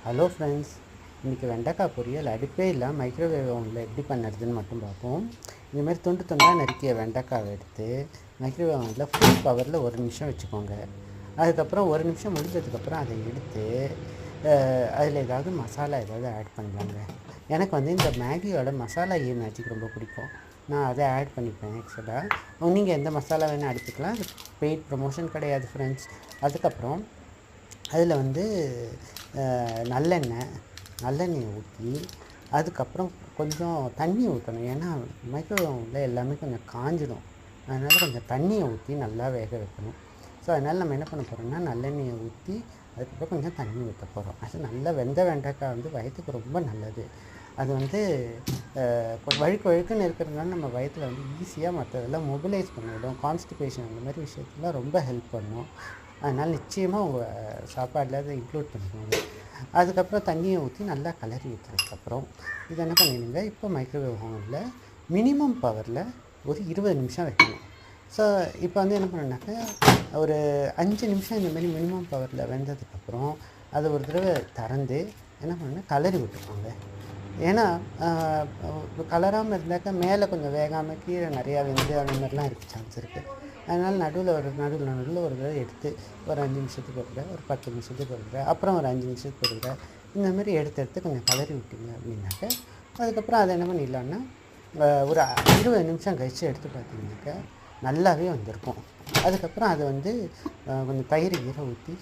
Hello friends, இன்றைக்கி வெண்டைக்காய் பொரியல் அடுப்பே இல்லாமல் மைக்ரோவேவ் ஓவனில் எப்படி பண்ணுறதுன்னு மட்டும் பார்ப்போம். இதுமாதிரி துண்டு துண்டாக நறுக்கிய வெண்டைக்காவை எடுத்து மைக்ரோவேவ் ஓவனில் ஃபுல் பவரில் 1 நிமிஷம் வச்சுக்கோங்க. அதுக்கப்புறம் 1 நிமிஷம் முடிஞ்சதுக்கப்புறம் அதை எடுத்து அதில் ஏதாவது மசாலா ஏதாவது ஆட் பண்ணலாங்க. எனக்கு வந்து இந்த மேகியோட மசாலா மேஜிக் ரொம்ப பிடிக்கும். நான் அதை ஆட் பண்ணிப்பேன். ஆக்சுவலாக நீங்கள் எந்த மசாலா வேணால் எடுத்துக்கலாம். அது பெய்ட் ப்ரமோஷன் கிடையாது ஃப்ரெண்ட்ஸ். அதுக்கப்புறம் அதில் வந்து நல்லெண்ணெய் ஊற்றி அதுக்கப்புறம் கொஞ்சம் தண்ணி ஊற்றணும். ஏன்னா மைக்ரோவேவில் எல்லாமே கொஞ்சம் காஞ்சிடும். அதனால் கொஞ்சம் தண்ணியை ஊற்றி நல்லா வேக வைக்கணும். ஸோ அதனால் நம்ம என்ன பண்ண போகிறோம்னா நல்லெண்ணெயை ஊற்றி அதுக்கப்புறம் கொஞ்சம் தண்ணி ஊற்ற போகிறோம். அது நல்லா வெண்டைக்காய் வந்து வயிற்றுக்கு ரொம்ப நல்லது. அது வந்து வழுக்குன்னு இருக்கிறதுனால நம்ம வயிற்றில் வந்து ஈஸியாக மற்றதெல்லாம் மொபிலைஸ் பண்ணிவிடும். கான்ஸ்டிபேஷன் அந்த மாதிரி விஷயத்துலாம் ரொம்ப ஹெல்ப் பண்ணும். அதனால் நிச்சயமாக உங்கள் சாப்பாடில் அதை இன்க்ளூட் பண்ணிக்கோங்க. அதுக்கப்புறம் தண்ணியை ஊற்றி நல்லா கலரி ஊற்றுறதுக்கப்புறம் இதை என்ன பண்ணிடுங்க, இப்போ மைக்ரோவேவ் ஓவனில் மினிமம் பவரில் ஒரு 20 நிமிஷம் வைக்கணும். ஸோ இப்போ வந்து என்ன பண்ணணுன்னாக்கா ஒரு 5 நிமிஷம் இந்த மாதிரி மினிமம் பவரில் வெந்ததுக்கப்புறம் அதை ஒரு தடவை திறந்து என்ன பண்ணணுன்னா கலரி விட்டுக்கோங்க. ஏன்னா கலராமல் இருந்தாக்கா மேலே கொஞ்சம் வேகாமல் கீழே நிறையா வெந்து அந்த மாதிரிலாம் இருக்க சான்ஸ் இருக்குது. அதனால் நடுவில் ஒரு தடவை எடுத்து ஒரு 5 நிமிஷத்துக்கு ஒரு தடவை, ஒரு 10 நிமிஷத்துக்கு ஒரு தடவை, அப்புறம் ஒரு 5 நிமிஷத்துக்கு ஒரு தடவை இந்த மாதிரி எடுத்து கொஞ்சம் கலரி விட்டிங்க அப்படின்னாக்கா அதுக்கப்புறம் அதை என்ன பண்ணிடலான்னா ஒரு 20 நிமிஷம் கழித்து எடுத்து பார்த்தீங்கன்னாக்கா நல்லாவே வந்திருக்கும். அதுக்கப்புறம் அதை வந்து கொஞ்சம் தயிர் ஊற்றி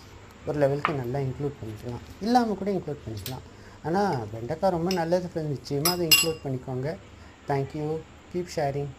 ஒரு லெவலுக்கு நல்லா இன்க்ளூட் பண்ணிக்கலாம். இல்லாமல் கூட இன்க்ளூட் பண்ணிக்கலாம். ஆனால் வெண்டைக்காய் ரொம்ப நல்லது ஃப்ரெண்ட்ஸ். நிச்சயமாக அதை இன்க்ளூட் பண்ணிக்கோங்க. தேங்க்யூ. Keep sharing.